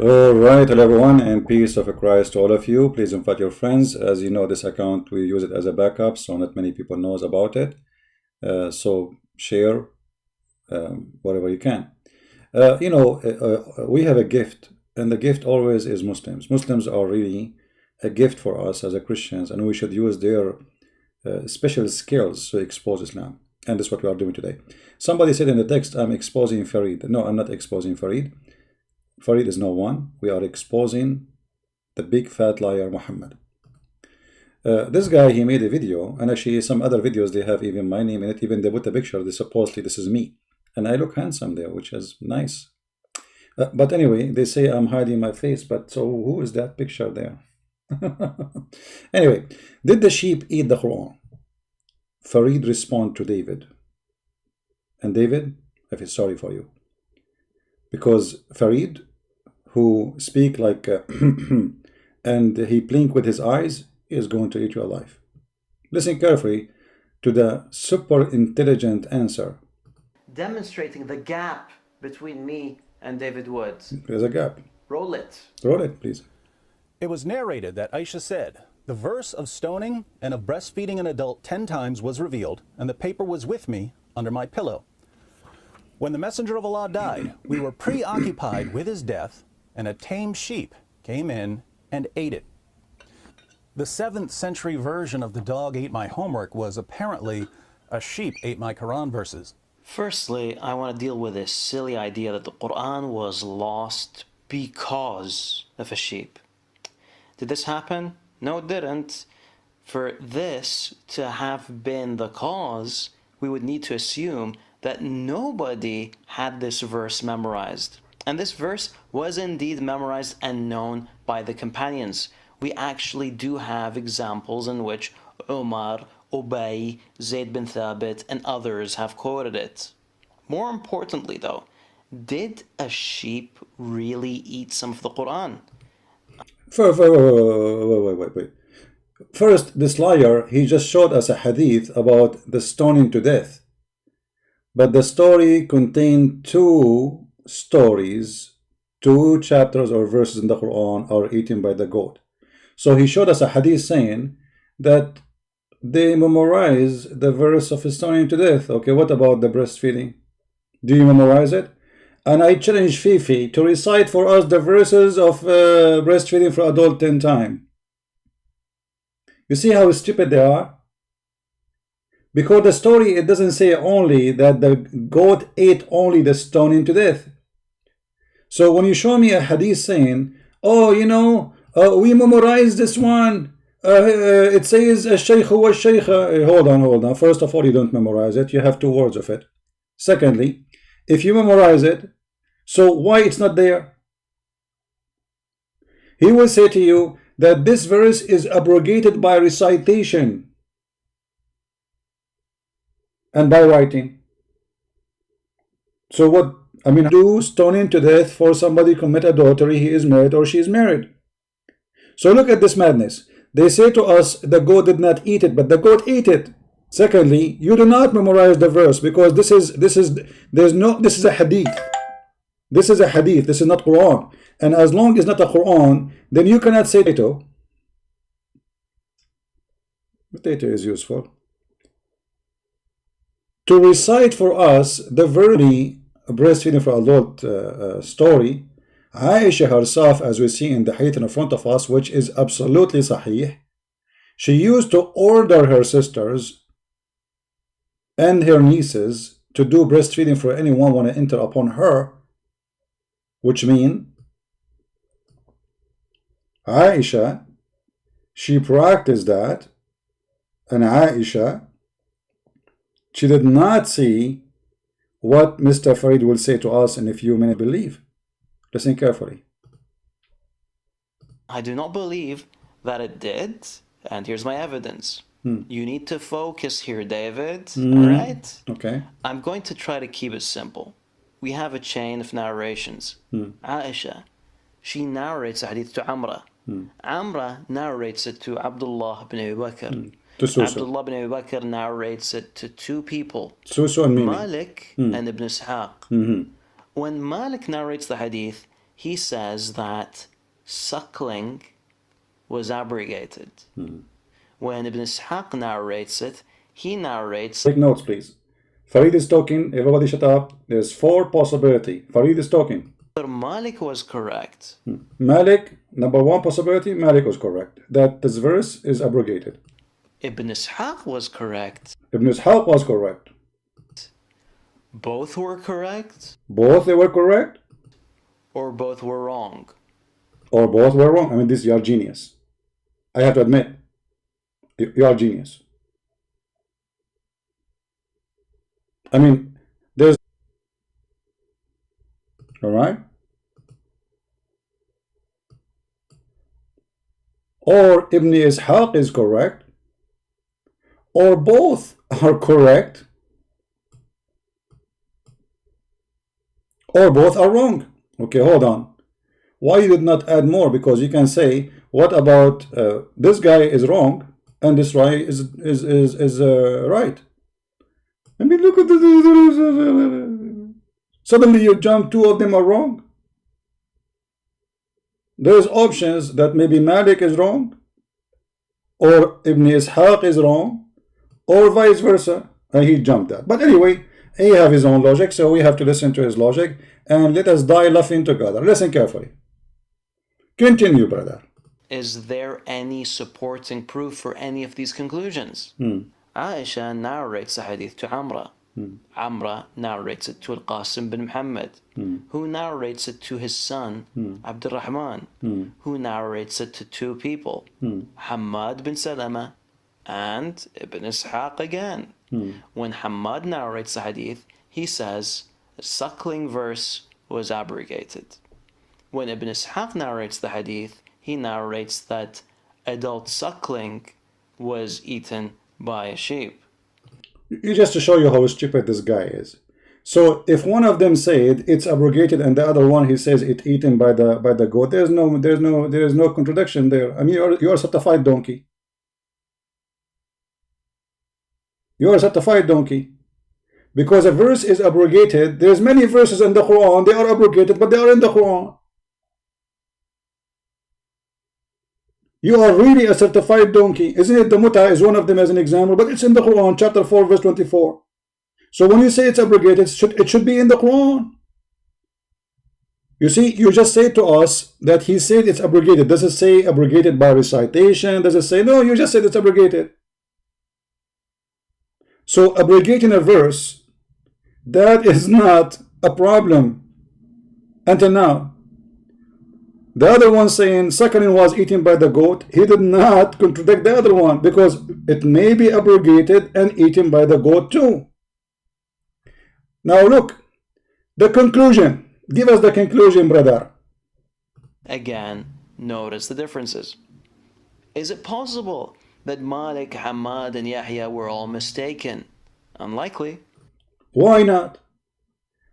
All right, hello everyone, and peace of Christ to all of you. Please invite your friends. As you know, this account, we use it as a backup, so not many people knows about it. So share whatever you can. We have a gift, and the gift always is Muslims. Muslims are really a gift for us as a Christians, and we should use their special skills to expose Islam. And that's what we are doing today. Somebody said in the text, I'm exposing Farid. No, I'm not exposing Farid. Farid is no one. We are exposing the big fat liar Muhammad. This guy, he made a video, and actually some other videos, they have even my name in it. Even they put a picture, they supposedly this is me. And I look handsome there, which is nice. But anyway, they say I'm hiding my face, but so who is that picture there? Anyway, did the sheep eat the Quran? Farid respond to David. And David, I feel sorry for you. Because Farid, who speak like and he blink with his eyes, is going to eat you alive. Listen carefully to the super intelligent answer. Demonstrating the gap between me and David Woods. There's a gap. Roll it. Roll it, please. It was narrated that Aisha said, the verse of stoning and of breastfeeding an adult 10 times was revealed, and the paper was with me under my pillow. When the Messenger of Allah died, we were preoccupied with his death, and a tame sheep came in and ate it. The 7th century version of the dog ate my homework was apparently a sheep ate my Quran verses. Firstly, I want to deal with this silly idea that the Quran was lost because of a sheep. Did this happen? No, it didn't. For this to have been the cause, we would need to assume that nobody had this verse memorized. And this verse was indeed memorized and known by the companions. We actually do have examples in which Umar, Ubay, Zayd bin Thabit, and others have quoted it. More importantly though, did a sheep really eat some of the Quran? Wait. First, this liar, he just showed us a hadith about the stoning to death. But the story contained two stories, two chapters or verses in the Quran are eaten by the goat. So he showed us a hadith saying that they memorize the verse of stoning to death. Okay, what about the breastfeeding? Do you memorize it? And I challenge Fifi to recite for us the verses of breastfeeding for adult 10 times. You see how stupid they are? Because the story, it doesn't say only that the goat ate only the stoning to death. So when you show me a hadith saying, oh, we memorized this one. It says, Shaykh wa Shaykha. Hold on. First of all, you don't memorize it. You have 2 words of it. Secondly, if you memorize it, so why it's not there? He will say to you that this verse is abrogated by recitation and by writing. So what? Do stoning to death for somebody commit adultery, he is married or she is married. So look at this madness. They say to us the goat did not eat it, but the goat ate it. Secondly, you do not memorize the verse because this is a hadith. This is a hadith. This is not Quran. And as long as it's not a Quran, then you cannot say potato. Potato is useful. To recite for us the very breastfeeding for adult story, Aisha herself, as we see in the hadith in front of us, which is absolutely sahih, she used to order her sisters and her nieces to do breastfeeding for anyone want to enter upon her, which means Aisha, she practiced that, and Aisha, she did not see what Mr. Farid will say to us in a few minutes. Believe. Listen carefully. I do not believe that it did, and here's my evidence. You need to focus here, David. All right? Okay. I'm going to try to keep it simple. We have a chain of narrations. Aisha, she narrates a hadith to Amra. Amra narrates it to Abdullah ibn Abi Bakr. Abdullah ibn Abi Bakr narrates it to 2 people, Susu and Mimi. Malik and Ibn Ishaq. When Malik narrates the hadith, he says that suckling was abrogated. When Ibn Ishaq narrates it, he narrates... Take notes, please. Farid is talking. Everybody shut up. There's 4 possibilities. Farid is talking. Malik was correct. Malik, number 1 possibility, Malik was correct. That this verse is abrogated. Ibn Ishaq was correct. Ibn Ishaq was correct. Both were correct? Both they were correct? Or both were wrong? Or both were wrong. I mean, you are genius. I have to admit, you are genius. I mean, there's... Alright? Or Ibn Ishaq is correct, or both are correct, or both are wrong. Okay, hold on. Why you did not add more? Because you can say, what about this guy is wrong and this guy is right? I mean, look at the... Suddenly you jump, 2 of them are wrong. There's options that maybe Malik is wrong, or Ibn Ishaq is wrong, or vice versa, and he jumped that. But anyway, he have his own logic, so we have to listen to his logic, and let us die laughing together. Listen carefully. Continue, brother. Is there any supporting proof for any of these conclusions? Aisha narrates a hadith to Amra. Amra narrates it to Al-Qasim bin Muhammad, who narrates it to his son, Abdul Rahman, who narrates it to 2 people, Hamad bin Salama and Ibn Ishaq again. When Hamad narrates the hadith, he says the suckling verse was abrogated. When Ibn Ishaq narrates the hadith, he narrates that adult suckling was eaten by a sheep. Just to show you how stupid this guy is. So if one of them said it's abrogated and the other one he says it's eaten by the goat, there is no contradiction there. I mean, you're a certified donkey. You're a certified donkey. Because a verse is abrogated, there's many verses in the Quran, they are abrogated, but they are in the Quran. You are really a certified donkey. Isn't it? The Muta is one of them as an example, but it's in the Quran, chapter 4, verse 24. So when you say it's abrogated, it should be in the Quran. You see, you just say to us that he said it's abrogated. Does it say abrogated by recitation? Does it say, no, you just said it's abrogated. So abrogating a verse, that is not a problem until now. The other one saying suckling was eaten by the goat, he did not contradict the other one because it may be abrogated and eaten by the goat too. Now look, the conclusion. Give us the conclusion, brother. Again, notice the differences. Is it possible that Malik, Hamad, and Yahya were all mistaken? Unlikely. Why not?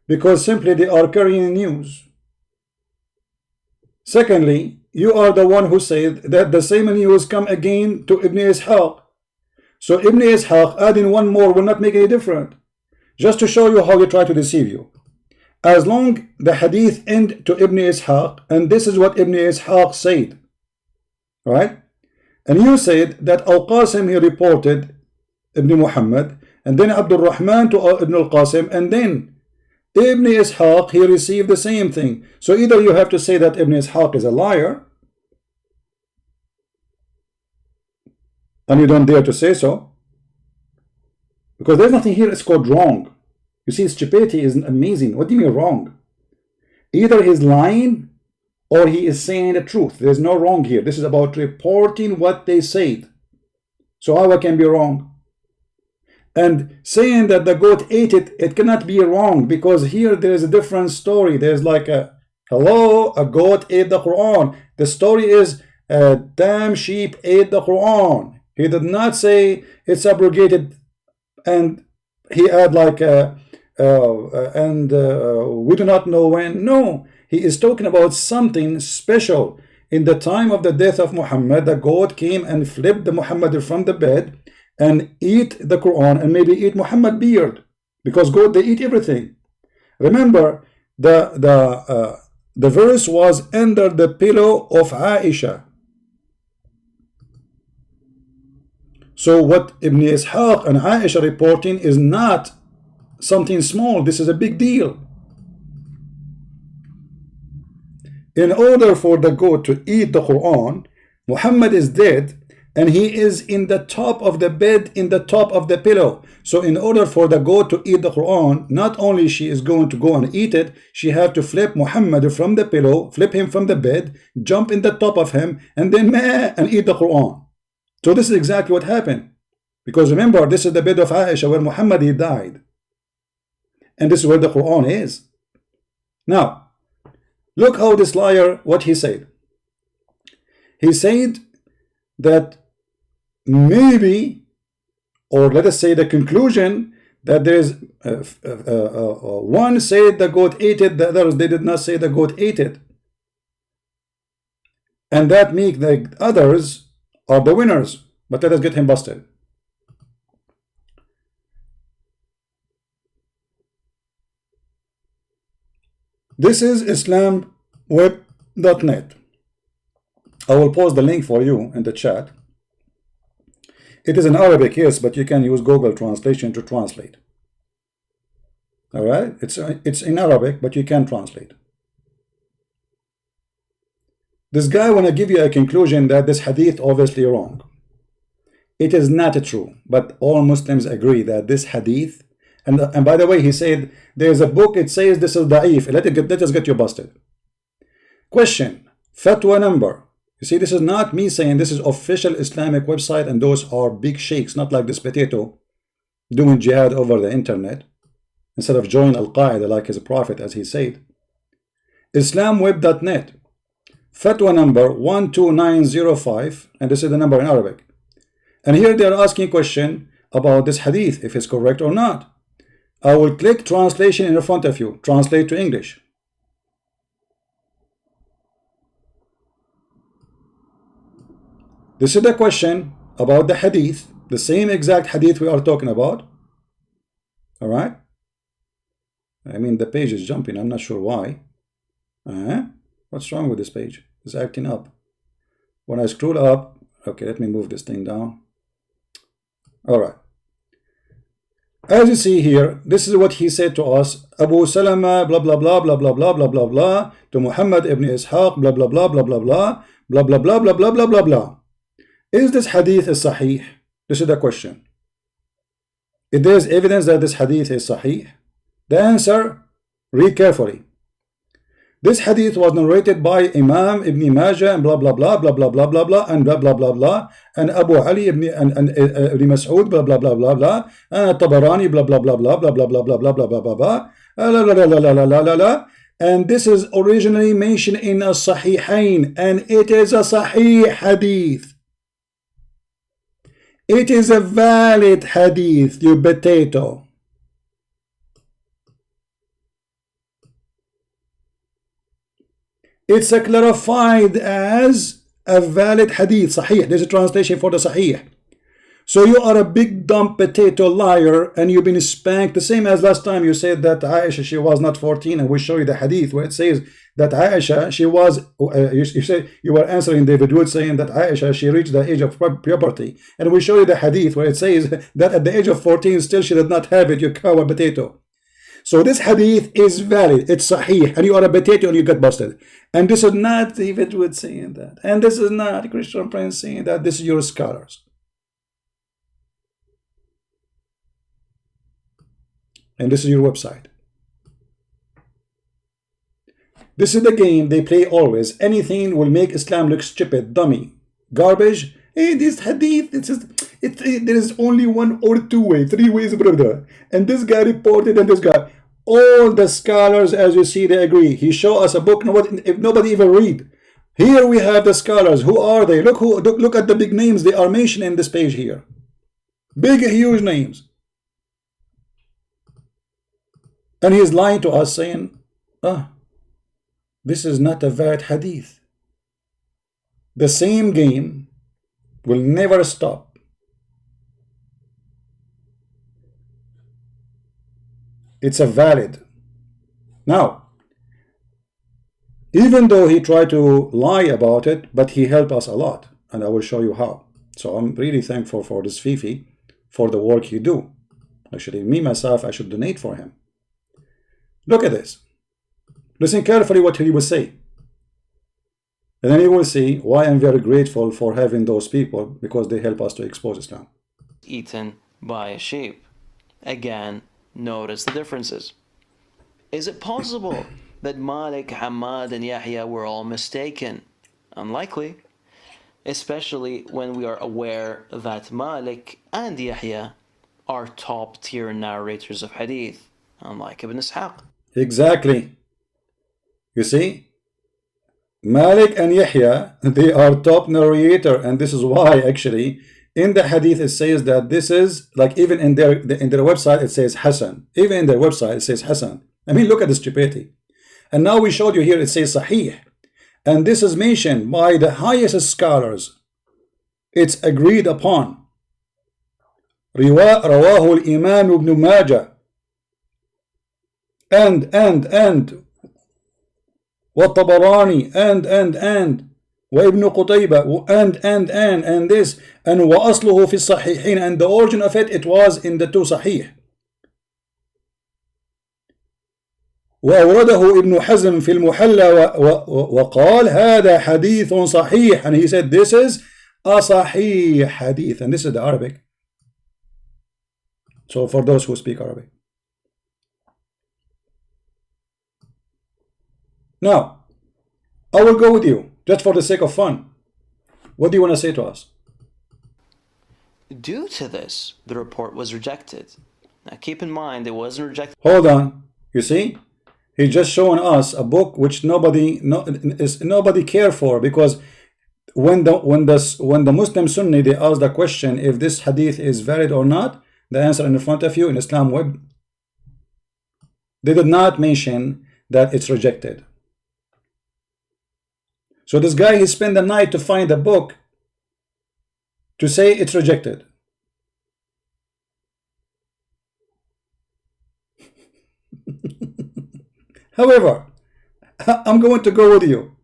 Because simply they are carrying news. Secondly, you are the one who said that the same news come again to Ibn Ishaq. So Ibn Ishaq adding one more will not make any difference. Just to show you how they try to deceive you. As long the hadith end to Ibn Ishaq, and this is what Ibn Ishaq said, right? And you said that Al-Qasim he reported Ibn Muhammad, and then Abdul Rahman to Ibn Al-Qasim, and then Ibn Ishaq, he received the same thing. So either you have to say that Ibn Ishaq is a liar, and you don't dare to say so, because there's nothing here that's called wrong. You see, stupidity is amazing. What do you mean wrong? Either he's lying or he is saying the truth. There's no wrong here. This is about reporting what they said. So how it can be wrong? And saying that the goat ate it, it cannot be wrong, because here there is a different story. There's like a, hello, a goat ate the Quran. The story is a damn sheep ate the Quran. He did not say it's abrogated, and he had like we do not know when. No, he is talking about something special. In the time of the death of Muhammad, the goat came and flipped the Muhammad from the bed and eat the Quran, and maybe eat Muhammad beard, because goat, they eat everything. Remember, the the verse was under the pillow of Aisha. So what Ibn Ishaq and Aisha reporting is not something small. This is a big deal. In order for the goat to eat the Quran, Muhammad is dead and he is in the top of the bed, in the top of the pillow. So in order for the goat to eat the Quran, not only she is going to go and eat it, she have to flip Muhammad from the pillow, flip him from the bed, jump in the top of him, and then meh, and eat the Quran. So this is exactly what happened. Because remember, this is the bed of Aisha where Muhammad he died. And this is where the Quran is. Now, look how this liar, what he said. He said that maybe, or let us say the conclusion, that there is one said the goat ate it, the others they did not say the goat ate it. And that make the others are the winners. But let us get him busted. This is islamweb.net. I will post the link for you in the chat. It is in Arabic, yes, but you can use Google translation to translate. All right, it's in Arabic, but you can translate. This guy want to give you a conclusion that this hadith obviously wrong. It is not true, but all Muslims agree that this hadith, and by the way, he said there's a book, it says this is da'if. Let us get you busted. Question, fatwa number. You see, this is not me saying, this is official Islamic website, and those are big sheikhs, not like this potato doing jihad over the internet instead of join Al-Qaeda like his prophet, as he said. Islamweb.net, fatwa number 12905, and this is the number in Arabic. And here they are asking a question about this hadith, if it's correct or not. I will click translation in front of you, translate to English. This is the question about the hadith, the same exact hadith we are talking about. All right. I mean, the page is jumping. I'm not sure why. What's wrong with this page? It's acting up. When I scroll up, okay, let me move this thing down. All right. As you see here, this is what he said to us. Abu Salama, blah, blah, blah, blah, blah, blah, blah, blah, blah, to Muhammad ibn Ishaq, blah, blah, blah, blah, blah, blah, blah, blah, blah, blah, blah, blah, blah, blah. Is this hadith is sahih? This is the question. If there is evidence that this hadith is sahih, the answer, read carefully. This hadith was narrated by Imam Ibn Majah and blah blah blah blah blah blah blah blah and blah blah blah blah and Abu Ali ibn Mas'ud blah blah blah blah blah and Tabarani blah blah blah blah blah blah blah blah blah blah blah blah blah. And this is originally mentioned in a Sahihain, and it is a Sahih hadith. It is a valid hadith, you potato. It's clarified as a valid hadith, Sahih. There's a translation for the Sahih. So you are a big dumb potato liar, and you've been spanked the same as last time you said that Aisha, she was not 14, and we show you the hadith where it says that Aisha, she was, you say you were answering David Wood saying that Aisha, she reached the age of puberty, and we show you the hadith where it says that at the age of 14 still she did not have it, you coward potato. So this hadith is valid, it's sahih, and you are a potato and you get busted. And this is not David Wood saying that, and this is not Christian Prince saying that, this is your scholars. And this is your website. This is the game they play always. Anything will make Islam look stupid, dummy, garbage. Hey, this hadith, there is only one or two ways, three ways, brother. And this guy reported, and this guy. All the scholars, as you see, they agree. He showed us a book, if nobody even read. Here we have the scholars. Who are they? Look at the big names they are mentioned in this page here. Big, huge names. And he is lying to us saying, this is not a valid hadith. The same game will never stop. It's a valid. Now, Even though he tried to lie about it, but he helped us a lot, and I will show you how. So I'm really thankful for this Fifi for the work he do. Actually, me myself, I should donate for him. Look at this. Listen carefully what he will say. And then you will see why I'm very grateful for having those people, because they help us to expose Islam. Eaten by a sheep. Again, notice the differences. Is it possible that Malik, Hamad, and Yahya were all mistaken? Unlikely, especially when we are aware that Malik and Yahya are top-tier narrators of hadith, unlike Ibn Ishaq. Exactly. You see, Malik and Yahya, they are top narrator, and this is why actually in the hadith it says that this is like, even in their website it says Hasan. Even in their website it says Hasan. I mean, look at the stupidity. And now we showed you here it says Sahih, and this is mentioned by the highest scholars. It's agreed upon. رواه الإمام ابن ماجه and والطبراني and وابن قتيبة and this and وأصله في الصحيحين, and the origin of it was in the two Sahih. وأورده ابن حزم في المحلى وقال هذا حديث صحيح, and he said this is a Sahih hadith, and this is the Arabic. So for those who speak Arabic. Now, I will go with you, just for the sake of fun. What do you want to say to us? Due to this, the report was rejected. Now keep in mind, it wasn't rejected. Hold on. You see? He just shown us a book which nobody care for, because when the Muslim Sunni, they ask the question if this hadith is valid or not, the answer in front of you in Islam web, they did not mention that it's rejected. So this guy, he spent the night to find a book to say it's rejected. However, I'm going to go with you.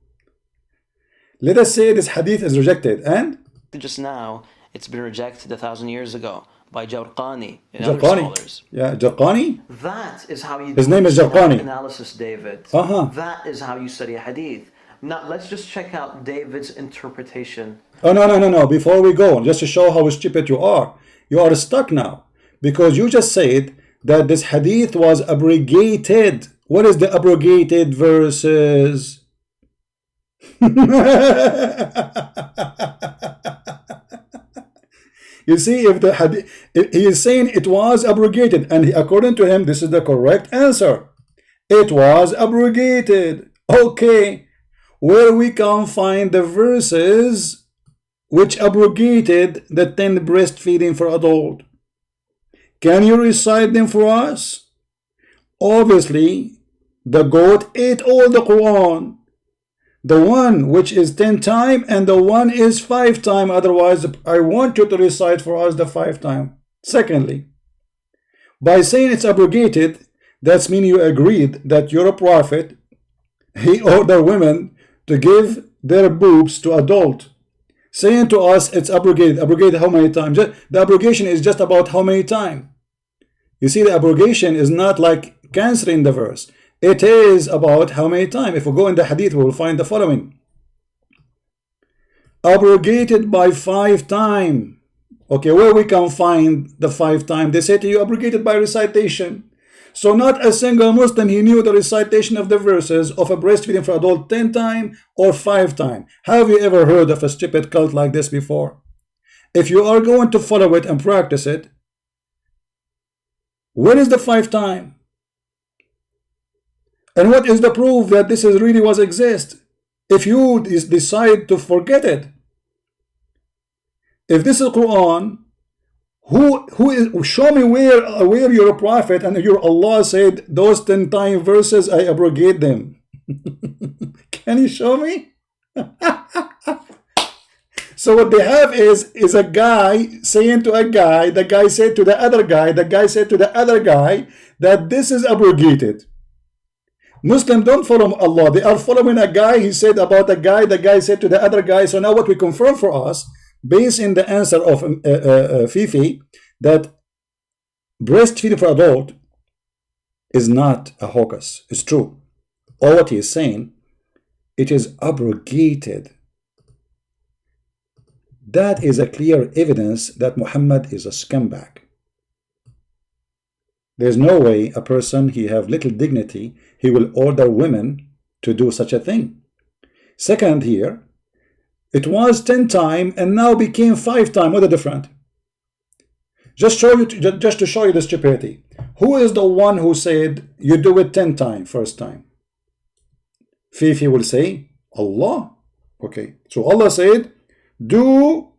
Let us say this hadith is rejected, and just now, it's been rejected 1,000 years ago by Jarqani and other scholars. Yeah, Jarqani? That is how you His do name is Jarqani. analysis, David. That is how you study a hadith. Now, let's just check out David's interpretation. Oh, no. Before we go, just to show how stupid you are stuck now. Because you just said that this hadith was abrogated. What is the abrogated verses? You see, if the hadith, he is saying it was abrogated, and according to him, this is the correct answer. It was abrogated. Okay, where we can find the verses which abrogated the 10 breastfeeding for adult? Can you recite them for us? Obviously, the goat ate all the Quran. The one which is 10 times and the one is 5 times. Otherwise, I want you to recite for us the 5 times. Secondly, by saying it's abrogated, that's mean you agreed that you're a prophet. He ordered women to give their boobs to adult. Saying to us it's abrogated. Abrogated how many times? The abrogation is just about how many times. You see, the abrogation is not like canceling the verse. It is about how many times. If we go in the hadith, we will find the following. Abrogated by 5 times. Okay, where we can find the 5 times? They say to you, abrogated by recitation. So not a single Muslim, he knew the recitation of the verses of a breastfeeding for adult 10 times or 5 times. Have you ever heard of a stupid cult like this before? If you are going to follow it and practice it, where is the 5 times? And what is the proof that this is really was exist? If you decide to forget it, if this is Quran, who is, show me where you're a prophet and your Allah said those 10 times verses I abrogate them. Can you show me? So what they have is a guy saying to a guy, the guy said to the other guy, the guy said to the other guy that this is abrogated. Muslims don't follow Allah. They are following a guy. He said about a guy. The guy said to the other guy. So now what we confirm for us, based in the answer of Fifi, that breastfeeding for adult is not a hocus. It's true. All what he is saying, it is abrogated. That is a clear evidence that Muhammad is a scumbag. There's no way a person, he have little dignity, he will order women to do such a thing. Second here, it was 10 times and now became 5 times. What a difference. Just to show you the stupidity. Who is the one who said you do it 10 times first time? Fifi will say Allah. Okay, so Allah said do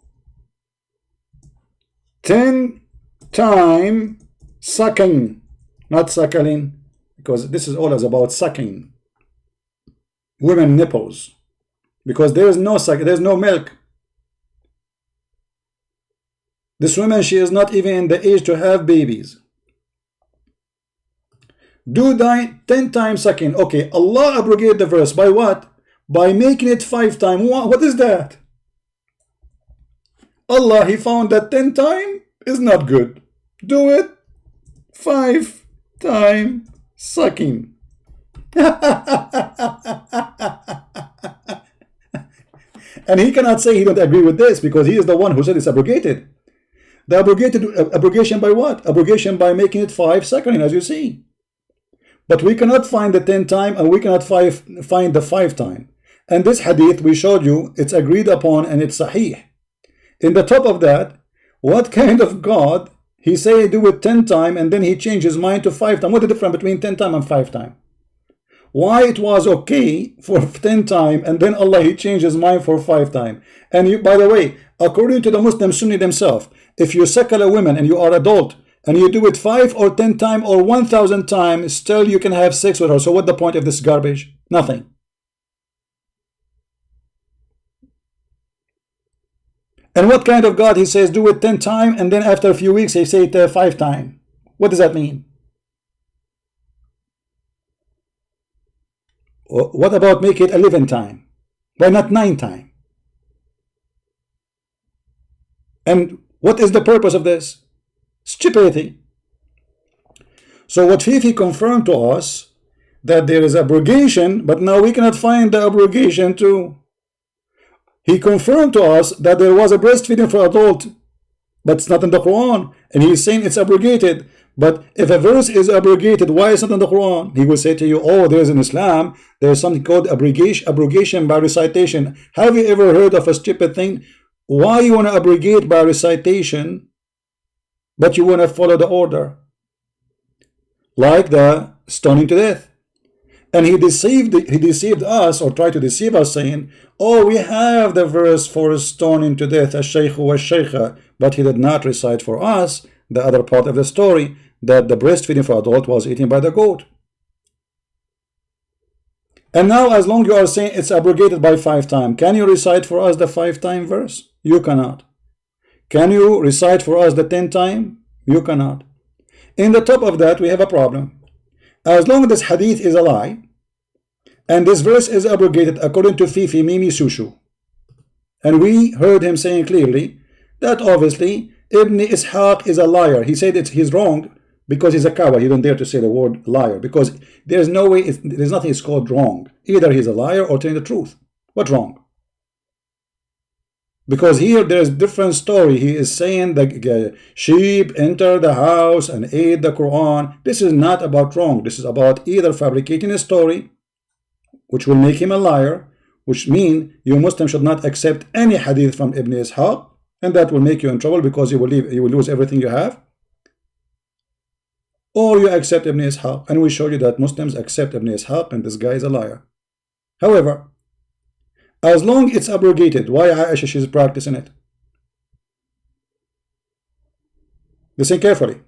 10 times sucking, not suckling, because this is all about sucking women nipples, because there is no suck, there's no milk. This woman, she is not even in the age to have babies. Do 10 times sucking. Okay, Allah abrogated the verse by what? By making it 5 times. What is that? Allah, he found that 10 times is not good. Do it 5 times sucking. And he cannot say he don't agree with this, because he is the one who said it's abrogated. The abrogation by what? Abrogation by making it 5 suckling, as you see. But we cannot find the 10 times, and we cannot find the 5 times. And this hadith we showed you, it's agreed upon and it's sahih. In the top of that, what kind of God, he say do it 10 times and then he changed his mind to 5 times? What's the difference between 10 times and 5 times? Why it was okay for 10 times and then Allah, he changed his mind for 5 times? And you, by the way, according to the Muslim Sunni themselves, if you suckle a woman and you are adult and you do it 5 or 10 times or 1,000 times, still you can have sex with her. So what's the point of this garbage? Nothing. And what kind of God, he says do it 10 times and then after a few weeks he say it 5 times? What does that mean? What about make it 11 times? Why not 9 times? And what is the purpose of this? Stupidity. So what Fifi confirmed to us, that there is abrogation, but now we cannot find the abrogation too. He confirmed to us that there was a breastfeeding for adult, but it's not in the Quran, and he's saying it's abrogated. But if a verse is abrogated, why is it not in the Quran? He will say to you, oh, there's in Islam, there's something called abrogation by recitation. Have you ever heard of a stupid thing? Why you want to abrogate by recitation, but you want to follow the order? Like the stoning to death. And he deceived us, or tried to deceive us, saying, oh, we have the verse for stoning to death, ash-shaykhu wash-shaykha, but he did not recite for us the other part of the story, that the breastfeeding for adult was eaten by the goat. And now, as long you are saying it's abrogated by 5 times, can you recite for us the 5 time verse? You cannot. Can you recite for us the 10 time? You cannot. In the top of that, we have a problem. As long as this hadith is a lie, and this verse is abrogated according to Fifi Mimi Sushu, and we heard him saying clearly that obviously Ibn Ishaq is a liar. He said he's wrong because he's a coward. He don't dare to say the word liar, because there's no way, there's nothing is called wrong. Either he's a liar or telling the truth. What's wrong? Because here there's different story. He is saying the sheep enter the house and ate the Quran. This is not about wrong. This is about either fabricating a story, which will make him a liar, which means you Muslim should not accept any hadith from Ibn Ishaq, and that will make you in trouble because you will lose everything you have. Or you accept Ibn Ishaq, and we show you that Muslims accept Ibn Ishaq, and this guy is a liar. However, as long it's abrogated, why Aisha she's practicing it? Listen carefully.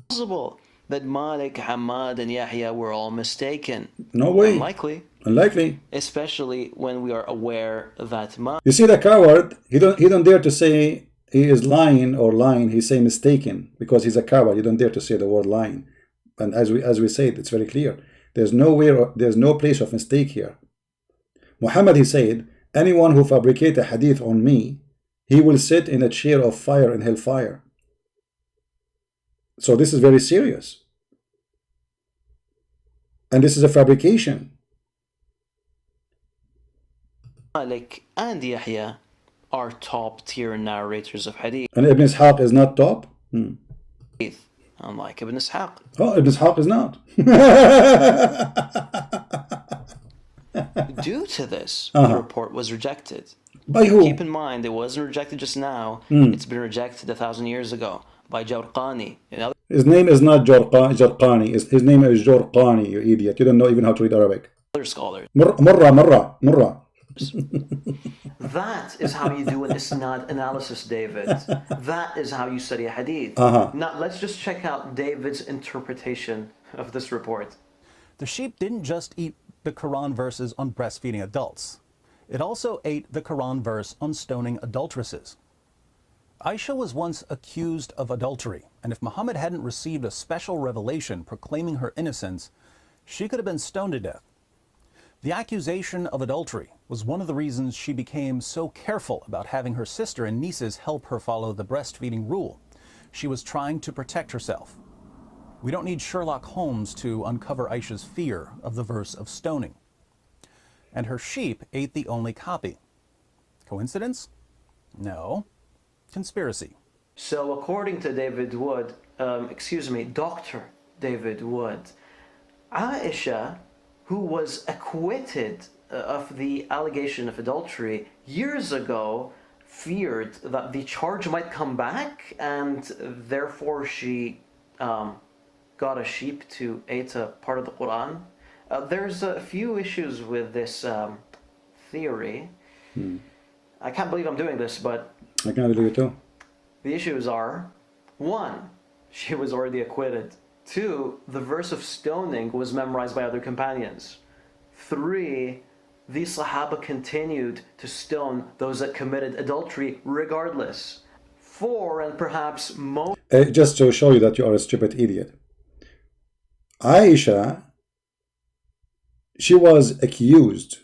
Possible that Malik, Hamad, and Yahya were all mistaken. No way. Unlikely. Especially when we are aware that You see the coward, he don't dare to say he is lying or lying. He say mistaken because he's a coward. He don't dare to say the word lying. And as we say, it's very clear. There's no place of mistake here. Muhammad, he said, anyone who fabricates a hadith on me, he will sit in a chair of fire in hellfire. So this is very serious. And this is a fabrication. Malik and Yahya are top tier narrators of hadith. And Ibn Ishaq is not top? Unlike Ibn Ishaq. Oh, Ibn Ishaq is not. Due to this, the report was rejected. By who? Keep in mind, it wasn't rejected just now. It's been rejected 1,000 years ago by Jawrqani. His name is not Jarqani. His name is Jawrqani, you idiot. You don't know even how to read Arabic. Other scholars. Murra. That is how you do an isnad analysis, David. That is how you study a hadith. Now, let's just check out David's interpretation of this report. The sheep didn't just eat the Quran verses on breastfeeding adults. It also ate the Quran verse on stoning adulteresses. Aisha was once accused of adultery, and if Muhammad hadn't received a special revelation proclaiming her innocence, she could have been stoned to death. The accusation of adultery was one of the reasons she became so careful about having her sister and nieces help her follow the breastfeeding rule. She was trying to protect herself. We don't need Sherlock Holmes to uncover Aisha's fear of the verse of stoning. And her sheep ate the only copy. Coincidence? No. Conspiracy. So according to David Wood, Dr. David Wood, Aisha, who was acquitted of the allegation of adultery years ago, feared that the charge might come back, and therefore she got a sheep to eat a part of the Quran. There's a few issues with this theory. I can't believe I'm doing this, but I can't believe it too. the issues are: 1, she was already acquitted. 2, the verse of stoning was memorized by other companions. 3, the Sahaba continued to stone those that committed adultery regardless. 4, and perhaps most... Just to show you that you are a stupid idiot. Aisha, she was accused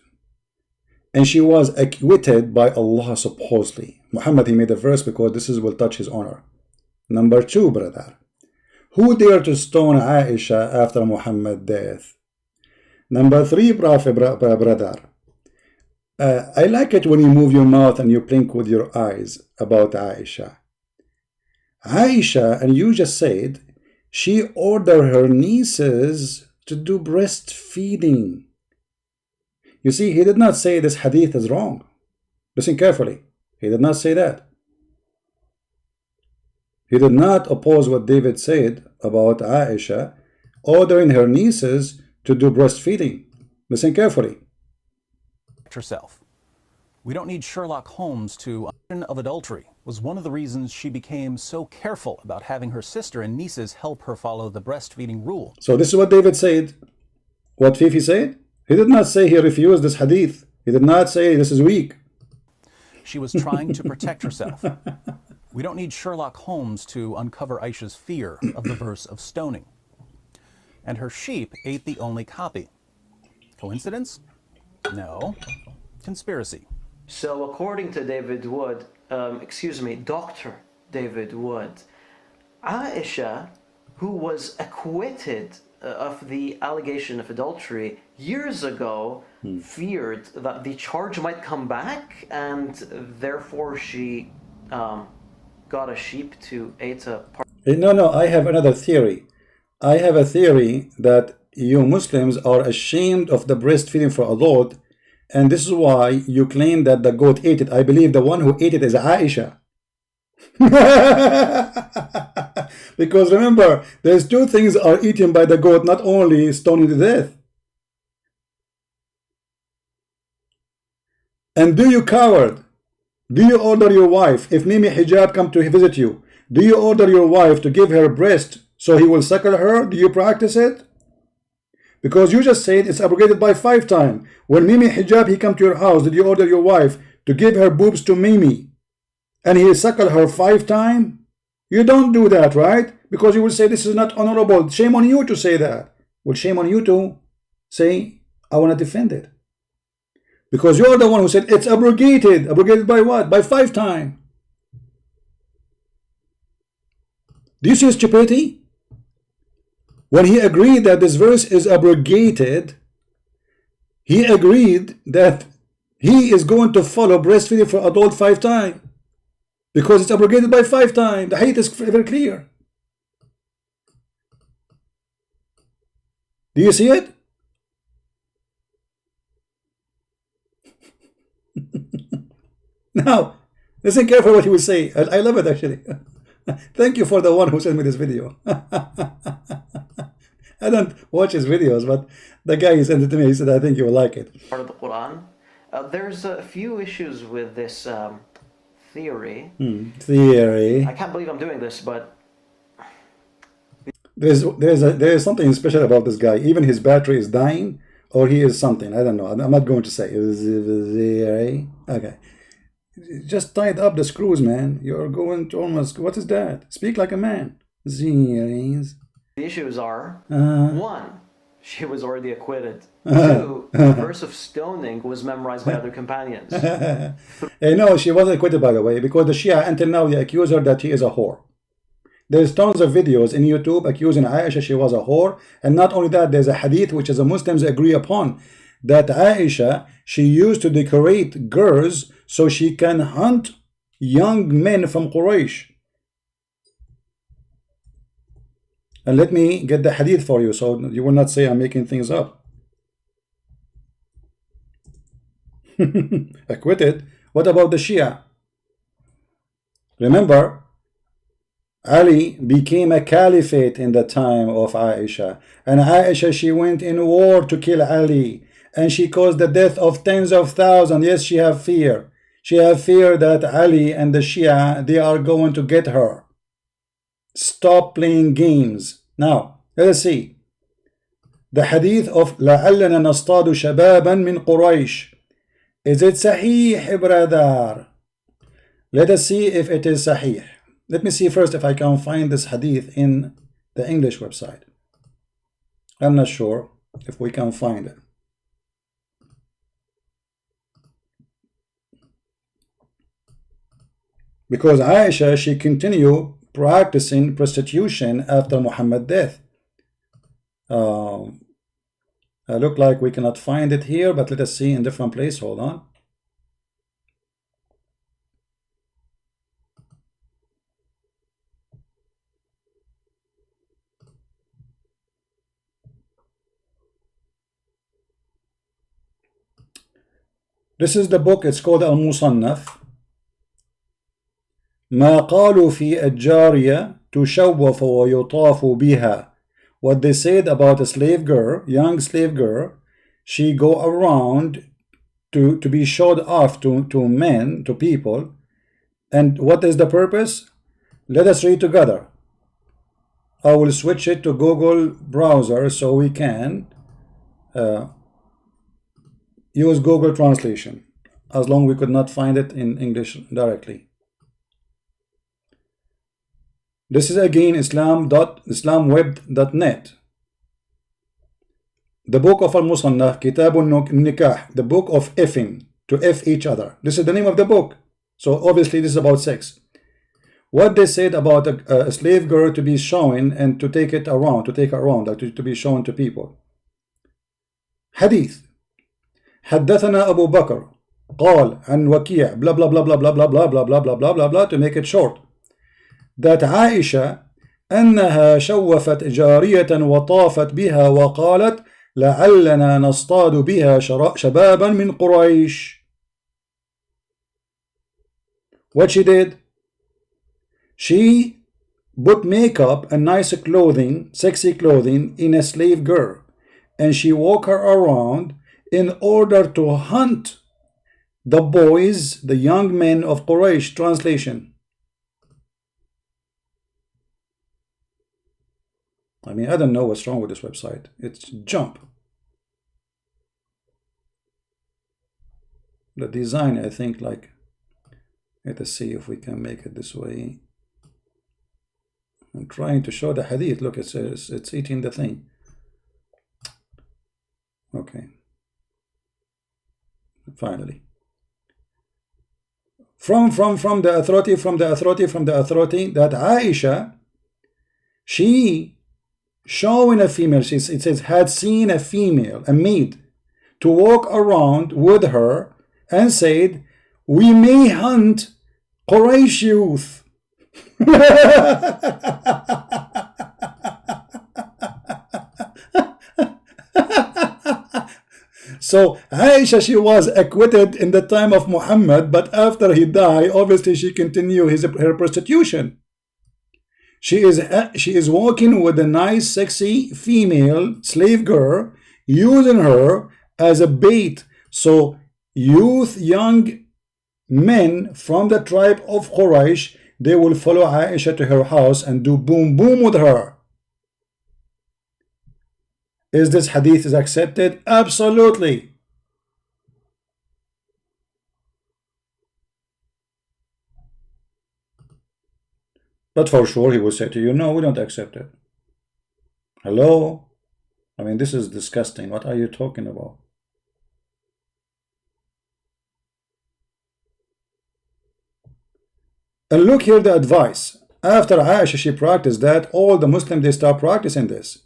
and she was acquitted by Allah supposedly. Muhammad, he made a verse because this will touch his honor. Number 2, brother. Who dared to stone Aisha after Muhammad's death? Number 3, brother. I like it when you move your mouth and you blink with your eyes about Aisha. Aisha, and you just said, she ordered her nieces to do breastfeeding. You see, he did not say this hadith is wrong. Listen carefully. He did not say that. He did not oppose what David said about Aisha ordering her nieces to do breastfeeding. Listen carefully. Herself. We don't need Sherlock Holmes to... of adultery was one of the reasons she became so careful about having her sister and nieces help her follow the breastfeeding rule. So this is what David said. What Fifi said? He did not say he refused this hadith. He did not say this is weak. She was trying to protect herself. We don't need Sherlock Holmes to uncover Aisha's fear of the verse of stoning. And her sheep ate the only copy. Coincidence? No. Conspiracy. So according to David Wood, Dr. David Wood, Aisha, who was acquitted of the allegation of adultery years ago, feared that the charge might come back, and therefore she got a sheep to eat a part. No, I have another theory. I have a theory that you Muslims are ashamed of the breastfeeding for adult, and this is why you claim that the goat ate it. I believe the one who ate it is Aisha. Because remember, there's 2 things are eaten by the goat, not only stoning to death. And do you coward? Do you order your wife, if Mimi Hijab come to visit you, do you order your wife to give her breast so he will suckle her? Do you practice it? Because you just said it's abrogated by 5 times. When Mimi Hijab he come to your house, did you order your wife to give her boobs to Mimi and he suckle her 5 times? You don't do that, right? Because you will say this is not honorable. Shame on you to say that. Well, shame on you too. say, I want to defend it. Because you're the one who said it's abrogated. Abrogated by what? By 5 times. Do you see his stupidity? When he agreed that this verse is abrogated, he agreed that he is going to follow breastfeeding for adult 5 times. Because it's abrogated by 5 times. The hadith is very clear. Do you see it? Now, listen carefully what he will say. I love it actually. Thank you for the one who sent me this video. I don't watch his videos, but the guy who sent it to me, he said, I think you will like it. Part of the Quran. There's a few issues with this theory. Theory. I can't believe I'm doing this, but there's something special about this guy. Even his battery is dying, or he is something. I don't know. I'm not going to say. Okay. Just tied up the screws, man. You're going to almost. What is that? Speak like a man. Zeros. The issues are 1, she was already acquitted. 2, the verse of stoning was memorized by other companions. No, she wasn't acquitted, by the way, because the Shia until now they accuse her that she is a whore. There's tons of videos in YouTube accusing Aisha she was a whore, and not only that, there's a hadith which the Muslims agree upon that Aisha, she used to decorate girls so she can hunt young men from Quraysh. And let me get the hadith for you so you will not say I'm making things up. Acquitted. What about the Shia? Remember, Ali became a caliphate in the time of Aisha, and Aisha, she went in war to kill Ali, and she caused the death of tens of thousands. Yes, she have fear. She have fear that Ali and the Shia, they are going to get her. Stop playing games. Now, let us see. The hadith of لَعَلَّنَا نَصْطَادُ شَبَابًا مِنْ قُرَيْشٍ. Is it sahih, brother? Let us see if it is sahih. Let me see first if I can find this hadith in the English website. I'm not sure if we can find it. Because Aisha, she continued practicing prostitution after Muhammad's death. Look like we cannot find it here, but let us see in different place. Hold on. This is the book. It's called Al-Musannaf. ما قالوا في الجارية تشوف ويطاف بها. What they said about a slave girl, young slave girl, she go around to be showed off to men, to people. And what is the purpose? Let us read together. I will switch it to Google browser so we can use Google translation, as long as we could not find it in English directly. This is again islamweb.net. The book of Al-Musannaf, Kitabun Nikah, the book of effing, to F each other. This is the name of the book. So obviously this is about sex. What they said about a slave girl to be shown and to take it around, like to be shown to people. Hadith. حدثنا أبو بكر قال عن وكيع blah blah blah blah blah blah blah blah blah blah blah blah blah, to make it short, that عائشة أنها شوفت جارية وطافت بها وقالت لعلنا نصطاد بها شبابا من قريش. What she did? She put makeup and nice clothing, sexy clothing, in a slave girl, and she walked her around in order to hunt the boys, the young men of Quraysh. Translation. I mean, I don't know what's wrong with this website. It's jump. The design, I think, like, let us see if we can make it this way. I'm trying to show the hadith. Look, it's eating the thing. Okay. Finally. From the authority that Aisha, she showing a female, it says, had seen a female, a maid, to walk around with her and said, we may hunt Quraysh youth. So Aisha, she was acquitted in the time of Muhammad, but after he died, obviously she continued her prostitution. She is walking with a nice, sexy female slave girl, using her as a bait. So young men from the tribe of Quraysh, they will follow Aisha to her house and do boom boom with her. Is this hadith is accepted? Absolutely. But for sure he will say to you, no, we don't accept it. Hello? I mean, this is disgusting. What are you talking about? And look here the advice. After Aisha, she practiced that, all the Muslims, they start practicing this.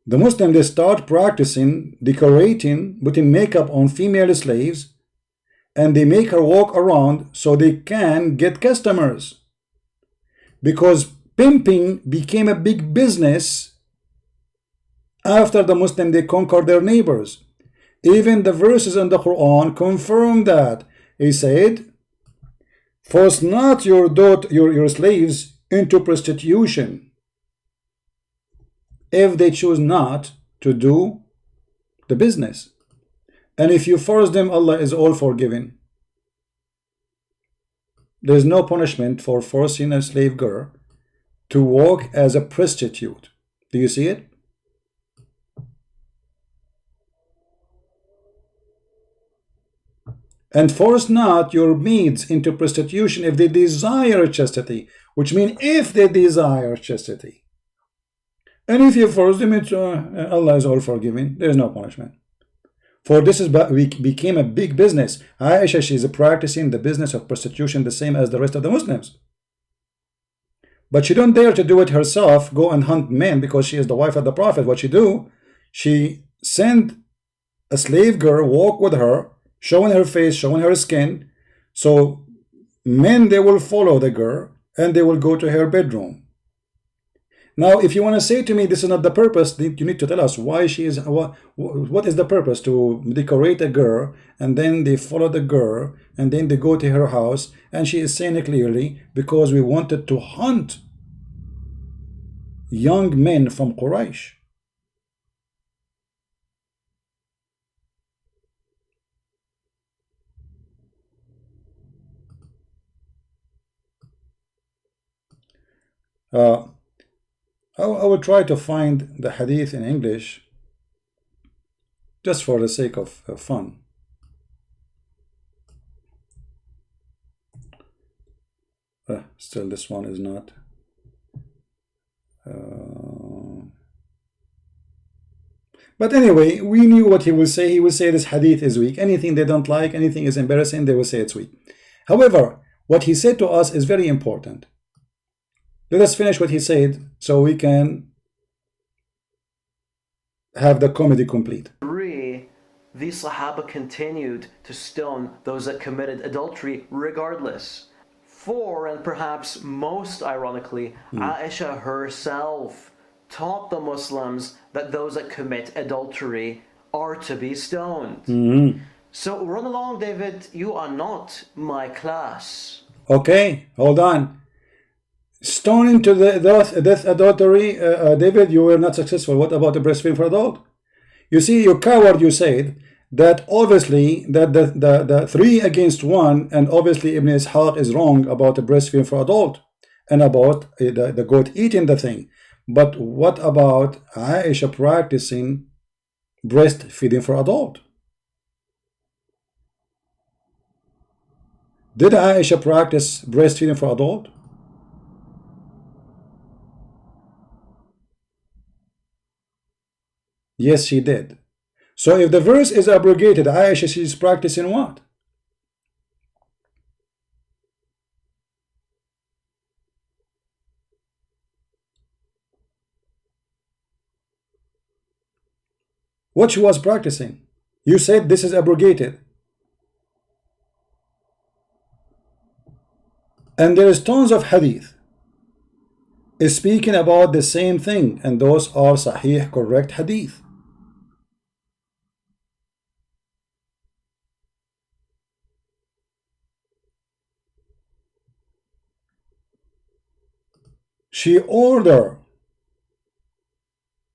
The Muslims, they start practicing decorating, putting makeup on female slaves, and they make her walk around so they can get customers. Because pimping became a big business after the Muslims, they conquered their neighbors. Even the verses in the Quran confirm that. He said, force not your slaves into prostitution if they choose not to do the business. And if you force them, Allah is all forgiving. There is no punishment for forcing a slave girl to walk as a prostitute. Do you see it? And force not your maids into prostitution if they desire chastity, which means if they desire chastity. And if you force them, Allah is all forgiving. There is no punishment. For this became a big business. Aisha, she is practicing the business of prostitution the same as the rest of the Muslims. But she don't dare to do it herself, go and hunt men because she is the wife of the Prophet. What she do? She send a slave girl, walk with her, showing her face, showing her skin. So men, they will follow the girl and they will go to her bedroom. Now, if you want to say to me this is not the purpose, you need to tell us why she is. What is the purpose to decorate a girl and then they follow the girl and then they go to her house, and she is saying clearly, because we wanted to hunt young men from Quraysh. I will try to find the hadith in English just for the sake of fun. Still this one is not. But anyway, we knew what he will say. He will say this hadith is weak. Anything they don't like, anything is embarrassing, they will say it's weak. However, what he said to us is very important. Let us finish what he said so we can have the comedy complete. 3, the Sahaba continued to stone those that committed adultery regardless. 4, and perhaps most ironically, Aisha herself taught the Muslims that those that commit adultery are to be stoned. So run along, David, you are not my class. Okay, hold on. Stoning to the death adultery, David, you were not successful. What about the breastfeeding for adult? You see, you coward, you said that obviously that the 3 against 1, and obviously Ibn Ishaq is wrong about the breastfeeding for adult and about the goat eating the thing. But what about Aisha practicing breastfeeding for adult? Did Aisha practice breastfeeding for adult? Yes, she did. So if the verse is abrogated, Aisha, she's practicing what? What she was practicing? You said this is abrogated. And there is tons of hadith is speaking about the same thing, and those are sahih, correct hadith. She ordered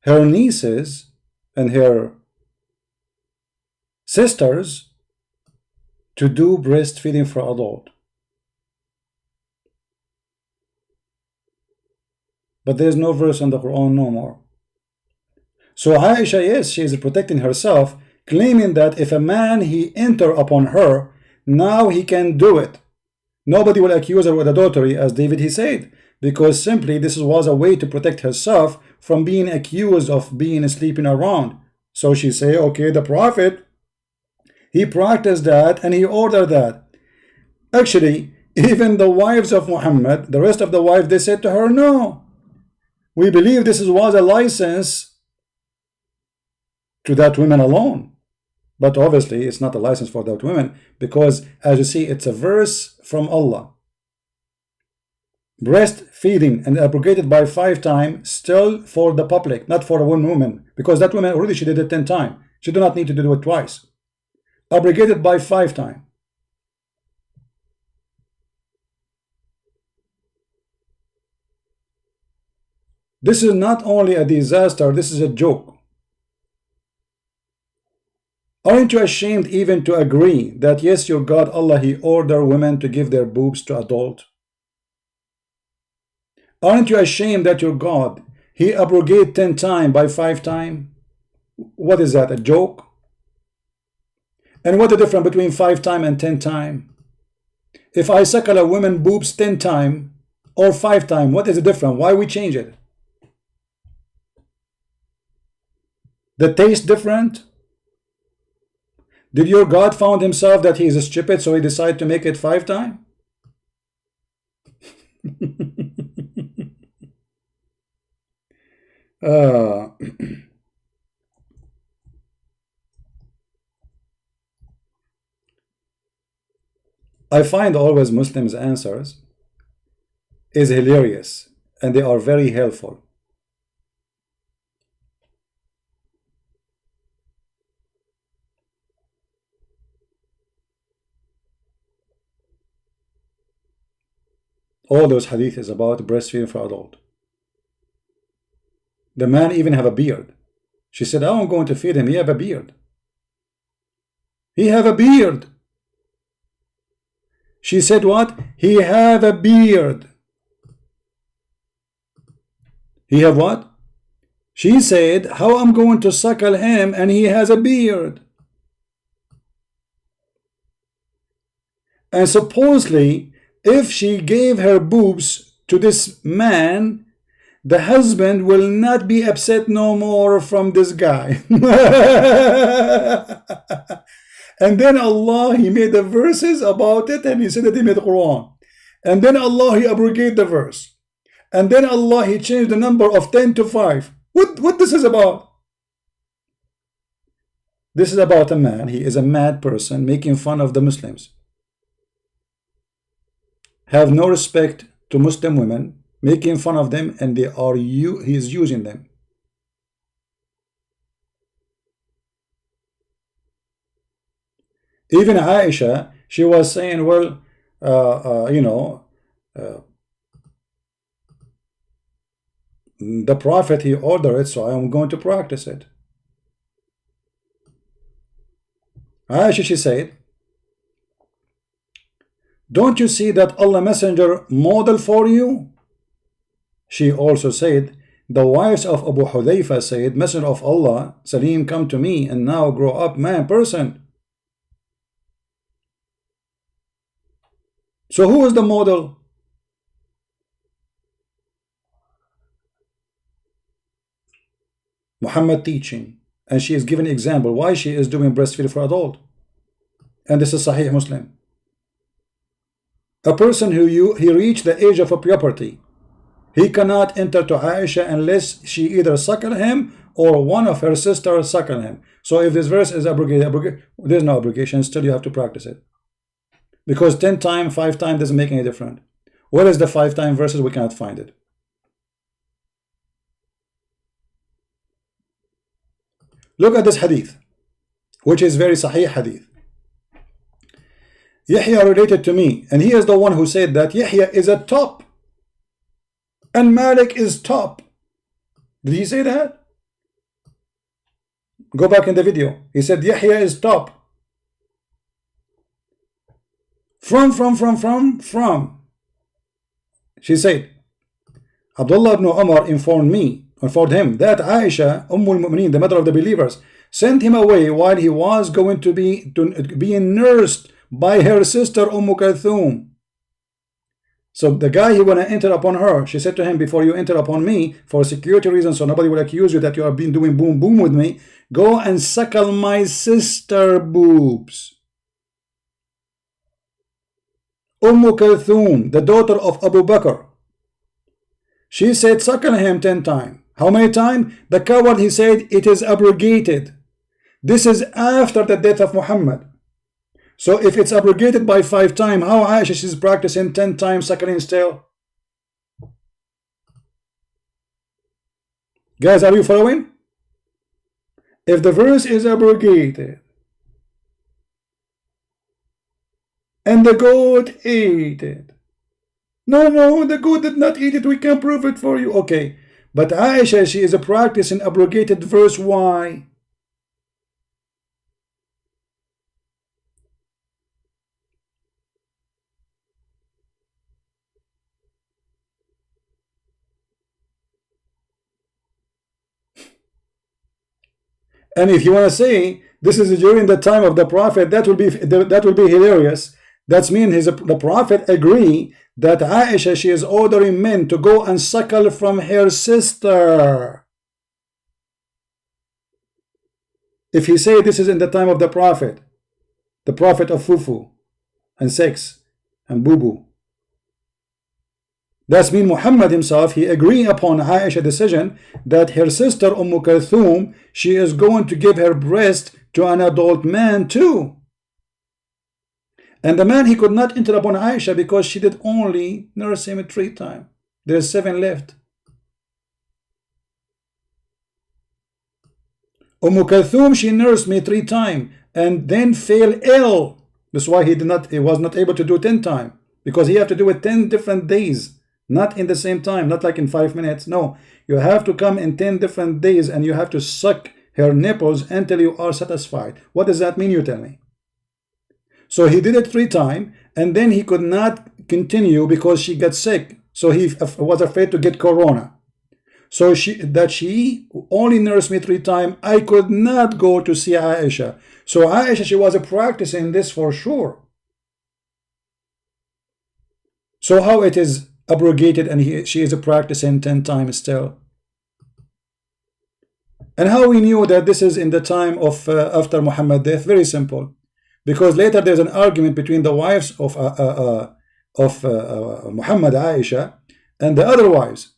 her nieces and her sisters to do breastfeeding for adult. But there's no verse in the Quran no more. So Aisha, yes, she is protecting herself, claiming that if a man he enter upon her, now he can do it. Nobody will accuse her with adultery, as David he said, because simply this was a way to protect herself from being accused of being sleeping around. So she say, okay, the Prophet, he practiced that and he ordered that. Actually, even the wives of Muhammad, the rest of the wives, they said to her, no, we believe this was a license to that women alone. But obviously it's not a license for that women, because as you see, it's a verse from Allah. Breastfeeding and abrogated by 5 times, still for the public, not for one woman, because that woman already she did it 10 times. She do not need to do it twice. Abrogated by 5 times. This is not only a disaster, this is a joke. Aren't you ashamed even to agree that yes, your God Allah, he ordered women to give their boobs to adult? Aren't you ashamed that your God, he abrogated 10 times by 5 times? What is that, a joke? And what the difference between 5 times and 10 times? If I suckle a woman boobs 10 times or 5 times, what is the difference? Why we change it? The taste different? Did your God found himself that he is stupid, so he decided to make it 5 times? I find always Muslims' answers is hilarious, and they are very helpful. All those hadith is about breastfeeding for adult. The man even have a beard. She said, oh, I'm going to feed him. He have a beard. He have a beard. She said what? He have a beard. He have what? She said, how I'm going to suckle him and he has a beard. And supposedly, if she gave her boobs to this man, the husband will not be upset no more from this guy. And then Allah, he made the verses about it, and he said that he made the Quran. And then Allah, he abrogated the verse. And then Allah, he changed the number of 10 to 5. What this is about? This is about a man. He is a mad person making fun of the Muslims. Have no respect to Muslim women, making fun of them, and he is using them. Even Aisha, she was saying, well, the Prophet, he ordered it, so I am going to practice it. Aisha, she said, don't you see that Allah Messenger model for you? She also said, the wives of Abu Hudayfa said, Messenger of Allah, Salim, come to me and now grow up man person. So who is the model? Muhammad teaching. and she is giving example why she is doing breastfeeding for adult. And this is Sahih Muslim. A person who he reached the age of puberty, he cannot enter to Aisha unless she either suckle him or one of her sisters suckle him. So if this verse is abrogated, there's no abrogation, still you have to practice it. Because 10 times, 5 times doesn't make any difference. What is the 5 time verses? We cannot find it. Look at this hadith, which is very Sahih hadith. Yahya related to me, and he is the one who said that Yahya is a top and Malik is top. Did he say that? Go back in the video. He said Yahya is top. From. She said, Abdullah ibn Umar informed him that Aisha, al-Mu'mineen, the mother of the believers, sent him away while he was going to be nursed by her sister Kulthum. So the guy, he wanna enter upon her. She said to him, before you enter upon me, for security reasons, so nobody will accuse you that you have been doing boom boom with me, go and suckle my sister boobs. Kulthum, the daughter of Abu Bakr, she said suckle him 10 times. How many times? The coward, he said it is abrogated. This is after the death of Muhammad. So if it's abrogated by 5 times, how Aisha she's practicing 10 times suckling still? Guys, are you following? If the verse is abrogated and the goat ate it, no, the goat did not eat it, we can prove it for you. Okay, but Aisha, she is practicing abrogated verse. Why? And if you want to say this is during the time of the Prophet, that will be hilarious. That's means the Prophet agree that Aisha, she is ordering men to go and suckle from her sister. If he say this is in the time of the Prophet of Fufu and sex and boo-boo, that's mean Muhammad himself, he agree upon Aisha decision that her sister Kulthum, she is going to give her breast to an adult man too. And the man, he could not enter upon Aisha because she did only nurse him 3 times. There's 7 left. Kulthum, she nursed me 3 times and then fell ill. That's why he was not able to do 10 times, because he have to do it 10 different days. Not in the same time, not like in 5 minutes. No, you have to come in 10 different days and you have to suck her nipples until you are satisfied. What does that mean, you tell me? So he did it 3 times and then he could not continue because she got sick. So he was afraid to get corona. So she only nursed me 3 times. I could not go to see Aisha. So Aisha, she was practicing this for sure. So how it is abrogated and she is practicing 10 times still? And how we knew that this is in the time of after Muhammad death? Very simple, because later there's an argument between the wives of Muhammad, Aisha, and the other wives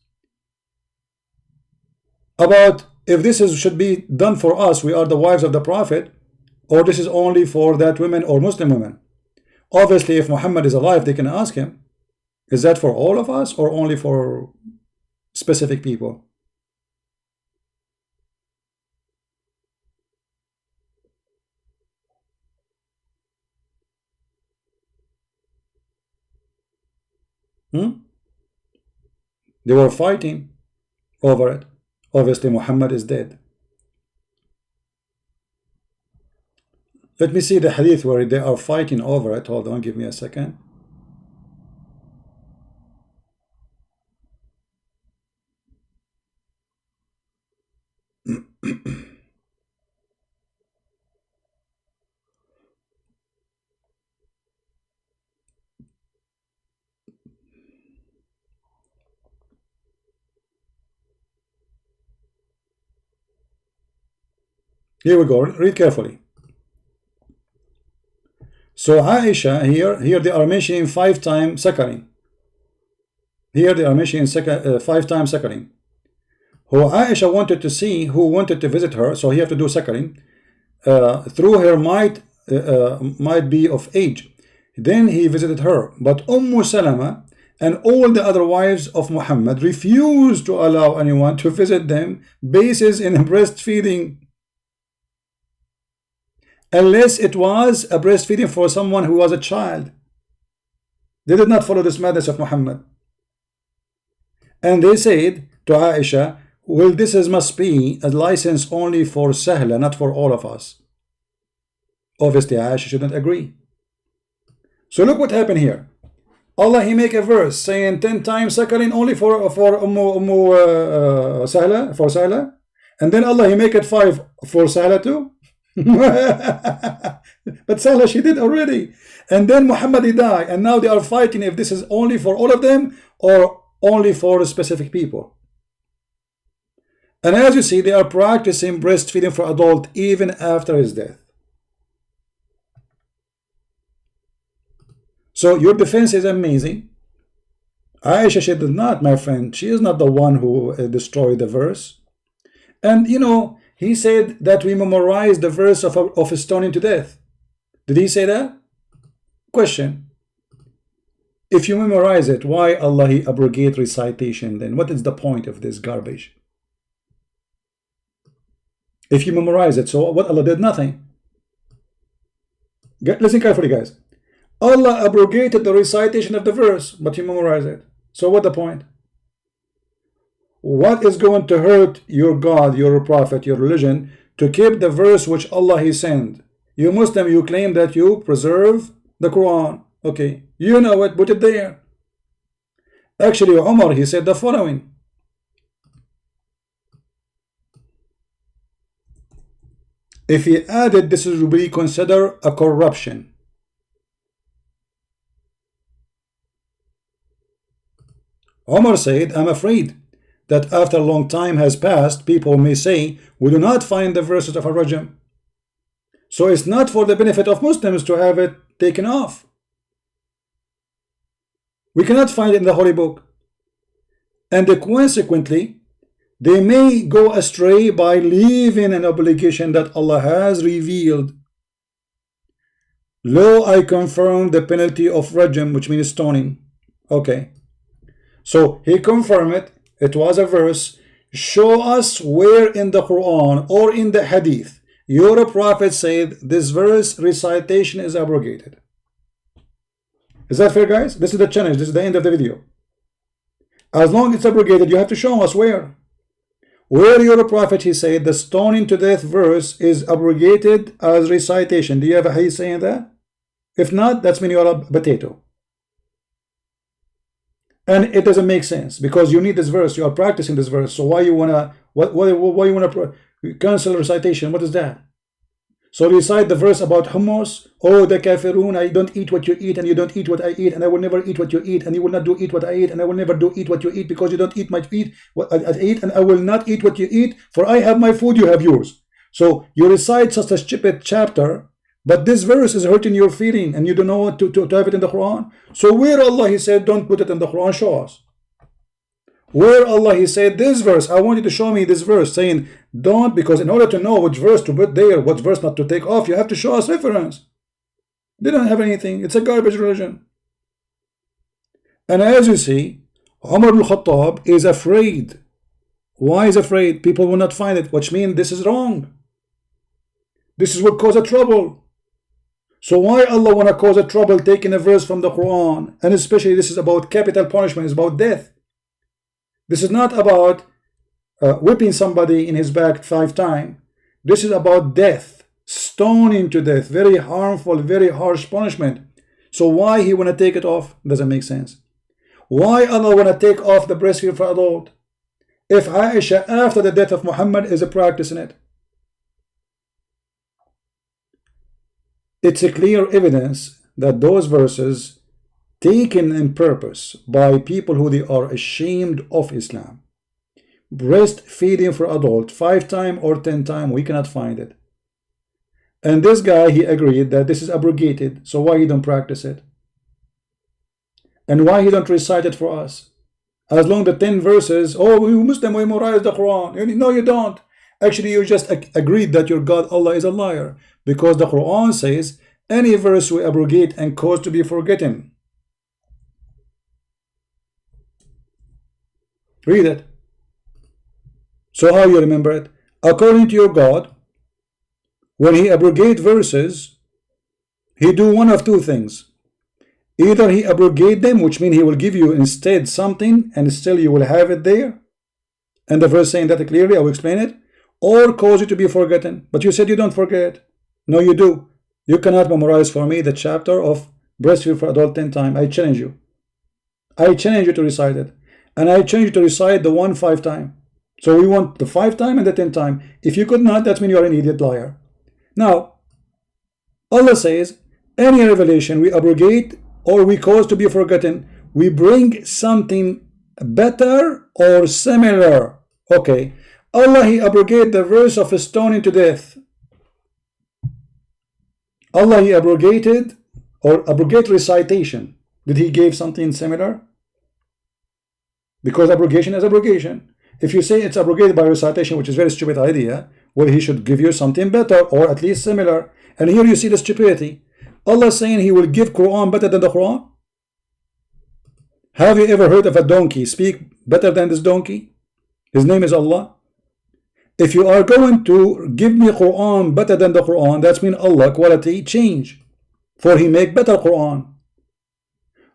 about if this should be done for us, we are the wives of the Prophet, or this is only for that women or Muslim women. Obviously, if Muhammad is alive, they can ask him, is that for all of us or only for specific people? They were fighting over it. Obviously, Muhammad is dead. Let me see the hadith where they are fighting over it. Hold on, give me a second. Here we go. Read carefully. So Aisha, here they are mentioning 5 times suckling. Here they are mentioning 5 times suckling. Who Aisha wanted to see, who wanted to visit her, so he have to do suckling. Through her might be of age. Then he visited her. But Salama and all the other wives of Muhammad refused to allow anyone to visit them basis in breastfeeding, unless it was a breastfeeding for someone who was a child. They did not follow this madness of Muhammad. And they said to Aisha, well, this must be a license only for Sahla, not for all of us. Obviously Aisha shouldn't agree. So look what happened here. Allah, he make a verse saying 10 times suckling only for Sahla, for Sahla, and then Allah, he make it 5 for Sahla too. But Sahla, she did already. And then Muhammad, he died, and now they are fighting if this is only for all of them or only for specific people. And as you see, they are practicing breastfeeding for adult even after his death. So your defense is amazing. Aisha, she did not, my friend. She is not the one who destroyed the verse. And you know, he said that we memorize the verse of stoning to death. Did he say that? Question. If you memorize it, why Allah he abrogate recitation then? What is the point of this garbage? If you memorize it, so what Allah did? Nothing. Listen carefully, guys. Allah abrogated the recitation of the verse, but you memorize it. So what the point? What is going to hurt your God, your prophet, your religion to keep the verse which Allah he sent? You Muslim, you claim that you preserve the Quran. Okay, you know it, put it there. Actually, Umar, he said the following. If he added, this will be considered a corruption. Umar said, I'm afraid that after a long time has passed, people may say, we do not find the verses of Ar-Rajm. So it's not for the benefit of Muslims to have it taken off. We cannot find it in the Holy Book. And consequently, they may go astray by leaving an obligation that Allah has revealed. Lo, I confirm the penalty of Rajm, which means stoning. Okay. So he confirmed it. It was a verse. Show us where in the Quran or in the hadith your prophet said this verse recitation is abrogated. Is that fair, guys? This is the challenge. This is the end of the video. As long as it's abrogated, you have to show us where. Where your prophet, he said, the stoning to death verse is abrogated as recitation. Do you have a hadith saying that? If not, that's mean you're a potato. And it doesn't make sense because you need this verse. You are practicing this verse. So why you wanna why you wanna cancel recitation? What is that? So recite the verse about hummus. Oh, the kafirun, I don't eat what you eat, and you don't eat what I eat, and I will never eat what you eat, and you will not do eat what I eat, and I will never do eat what you eat because you don't eat what I eat, and I will not eat what you eat, for I have my food, you have yours. So you recite such a stupid chapter, but this verse is hurting your feeling, and you don't know what to have it in the Quran. So where Allah he said don't put it in the Quran, show us. Where Allah he said this verse, I want you to show me this verse saying don't, because in order to know which verse to put there, what verse not to take off, you have to show us reference. They don't have anything. It's a garbage religion. And as you see, Umar al-Khattab is afraid. Why is afraid? People will not find it, which means this is wrong. This is what causes trouble. So why Allah want to cause a trouble taking a verse from the Quran? And especially this is about capital punishment, it's about death. This is not about whipping somebody in his back 5 times. This is about death, stoning to death, very harmful, very harsh punishment. So why he want to take it off? Doesn't make sense. Why Allah want to take off the breastfeeding for adult? If Aisha after the death of Muhammad is a practicing it. It's a clear evidence that those verses taken in purpose by people who they are ashamed of Islam. Breastfeeding for adult 5 times or 10 times, we cannot find it. And this guy, he agreed that this is abrogated. So why he don't practice it? And why he don't recite it for us? As long the 10 verses, oh, we Muslim, we memorize the Quran. No, you don't. Actually, you just agreed that your God, Allah, is a liar. Because the Quran says, any verse we abrogate and cause to be forgotten. Read it. So how you remember it? According to your God, when he abrogate verses, he do one of two things. Either he abrogate them, which means he will give you instead something, and still you will have it there. And the verse saying that clearly, I will explain it. Or cause it to be forgotten. But you said you don't forget. No, you do. You cannot memorize for me the chapter of breastfeed for adult 10 times. I challenge you. I challenge you to recite it. And I challenge you to recite the 1 5 times. So we want the 5 times and the 10 times. If you could not, that means you are an idiot liar. Now, Allah says, any revelation we abrogate or we cause to be forgotten, we bring something better or similar. Okay. Allah, he abrogate the verse of stoning to death. Allah, he abrogated or abrogate recitation. Did he give something similar? Because abrogation is abrogation. If you say it's abrogated by recitation, which is a very stupid idea, well, he should give you something better or at least similar. And here you see the stupidity. Allah is saying he will give Quran better than the Quran. Have you ever heard of a donkey speak better than this donkey? His name is Allah. If you are going to give me Quran better than the Quran, that means Allah quality change. For he make better Quran.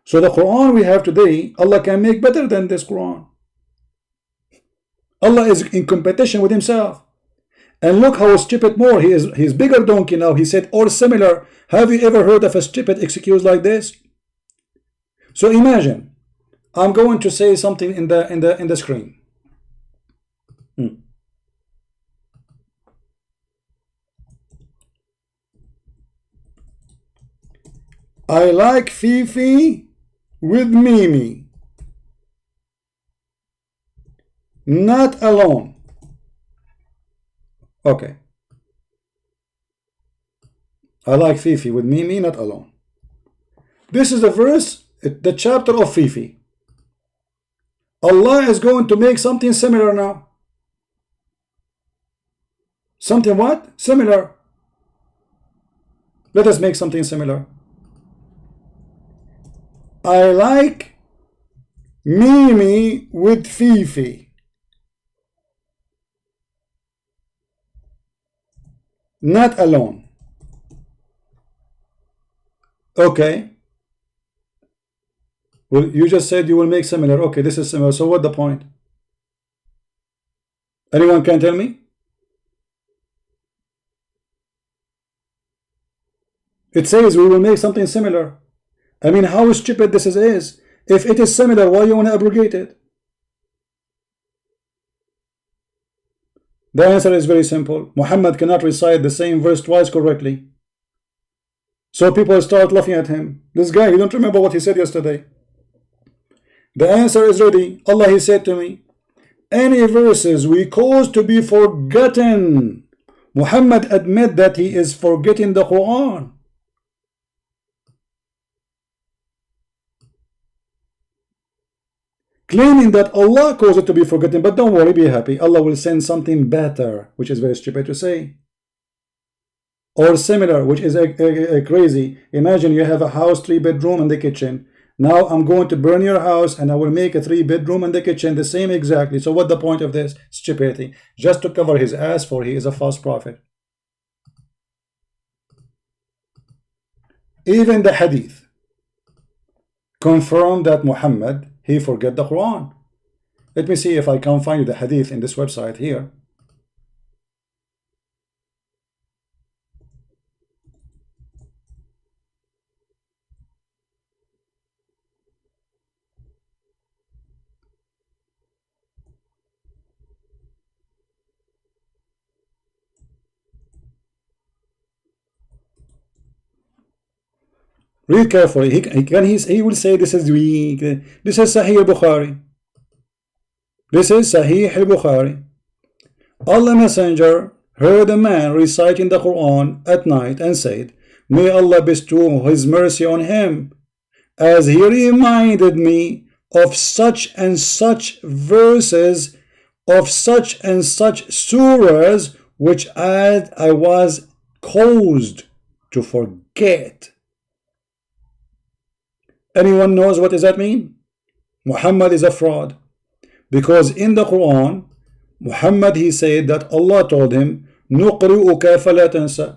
So the Quran we have today, Allah can make better than this Quran. Allah is in competition with himself. And look how stupid more. He is bigger donkey now. He said, or similar. Have you ever heard of a stupid excuse like this? So imagine, I'm going to say something in the screen. I like Fifi with Mimi, not alone. Okay. I like Fifi with Mimi, not alone. This is the verse, the chapter of Fifi. Allah is going to make something similar now. Something what? Similar. Let us make something similar. I like Mimi with Fifi, not alone. Okay. Well, you just said you will make similar. Okay, this is similar. So what's the point? Anyone can tell me? It says we will make something similar. I mean, how stupid this is. If it is similar, why you want to abrogate it? The answer is very simple. Muhammad cannot recite the same verse twice correctly. So people start laughing at him. This guy, you don't remember what he said yesterday. The answer is ready. Allah, he said to me, any verses we cause to be forgotten. Muhammad admit that he is forgetting the Quran. Claiming that Allah caused it to be forgotten, but don't worry, be happy. Allah will send something better, which is very stupid to say. Or similar, which is crazy. Imagine you have a house, 3-bedroom and the kitchen. Now I'm going to burn your house and I will make a 3-bedroom and the kitchen the same exactly. So what the point of this? Stupidity. Just to cover his ass, for he is a false prophet. Even the hadith confirm that Muhammad, he forget the Quran. Let me see if I can find you the hadith in this website here. Read carefully. He will say this is weak. This is Sahih al-Bukhari. This is Sahih al-Bukhari. Allah Messenger heard a man reciting the Quran at night and said, "May Allah bestow His mercy on him, as he reminded me of such and such verses of such and such surahs which I was caused to forget." Anyone knows what does that mean? Muhammad is a fraud, because in the Quran, Muhammad, he said that Allah told him, نُقْرِئُكَ فَلَا تَنْسَى,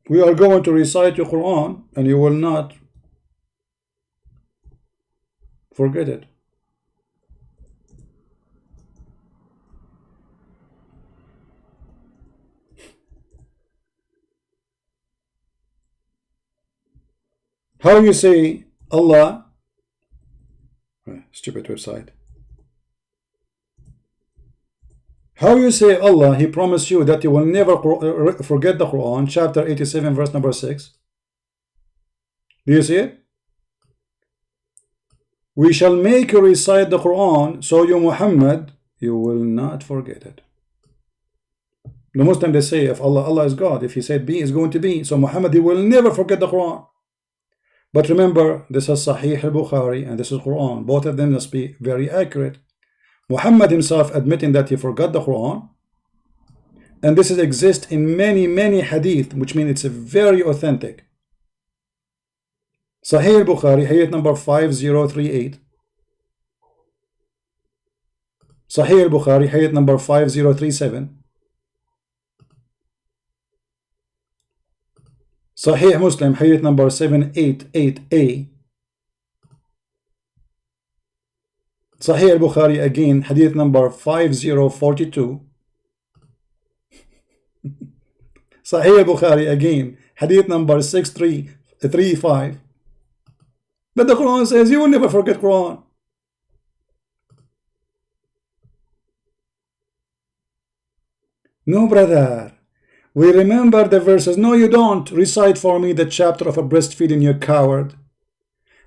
we are going to recite your Quran and you will not forget it. How you say Allah, stupid website. How you say Allah, He promised you that you will never forget the Quran, chapter 87, verse number 6. Do you see it? We shall make you recite the Quran, so you Muhammad, you will not forget it. The Muslims, they say, if Allah is God, if He said be, is going to be. So Muhammad, he will never forget the Quran. But remember, this is Sahih al-Bukhari and this is Quran. Both of them must be very accurate. Muhammad himself admitting that he forgot the Quran. And this exists in many hadith, which means it's a very authentic. Sahih al-Bukhari, hadith number 5038. Sahih al-Bukhari, hadith number 5037. Sahih Muslim, hadith number 788A. Sahih al-Bukhari again, hadith number 5042. Sahih al-Bukhari again, hadith number 6335. But the Quran says you will never forget Quran. No, brother. We remember the verses. No, you don't. Recite for me the chapter of a breastfeeding, you coward.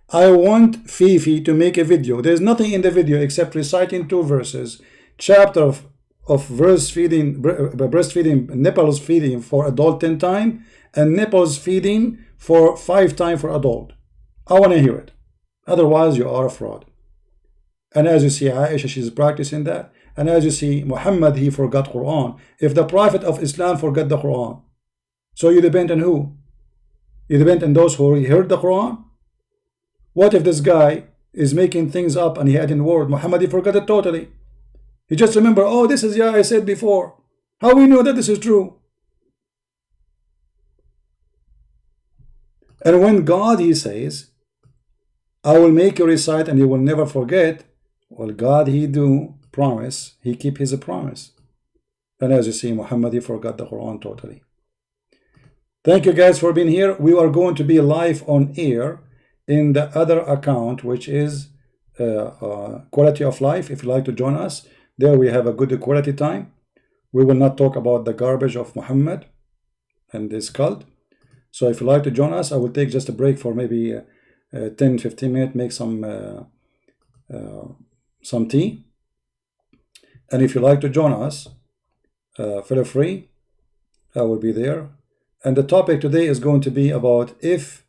I want Fifi to make a video. There's nothing in the video except reciting 2 verses. Chapter of breastfeeding, nipples feeding for adult 10 times, and nipples feeding for 5 times for adult. I want to hear it. Otherwise, you are a fraud. And as you see, Aisha, she's practicing that. And as you see, Muhammad, he forgot Quran. If the Prophet of Islam forgot the Quran, so you depend on who? You depend on those who heard the Quran? What if this guy is making things up and he had in the word? Muhammad, he forgot it totally. He just remember, oh, this is, yeah, I said before. How we know that this is true? And when God, he says, I will make you recite and you will never forget. Well, God, he do promise, he keep his promise. And as you see, Muhammad, he forgot the Quran totally. Thank you guys for being here. We are going to be live on air in the other account, which is Quality of Life. If you like to join us, there we have a good quality time. We will not talk about the garbage of Muhammad and his cult. So if you like to join us, I will take just a break for maybe 10-15 minutes, make some tea. And if you like to join us, feel free. I will be there. And the topic today is going to be about if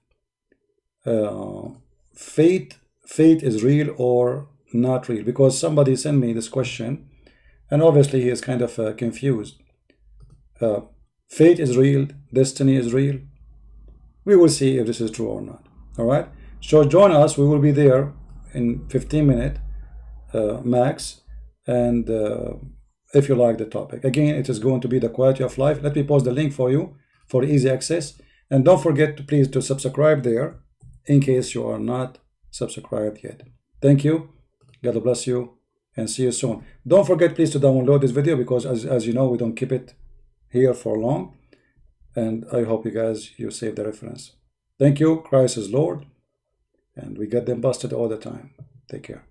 fate is real or not real. Because somebody sent me this question, and obviously he is kind of confused. Fate is real, destiny is real. We will see if this is true or not. All right. So join us. We will be there in 15 minutes max. And if you like the topic, again, it is going to be the quality of life. Let me post the link for you for easy access. And don't forget to please to subscribe there in case you are not subscribed yet. Thank you. God bless you and see you soon. Don't forget please to download this video because as you know, we don't keep it here for long. And I hope you guys, you save the reference. Thank you. Christ is Lord. And we get them busted all the time. Take care.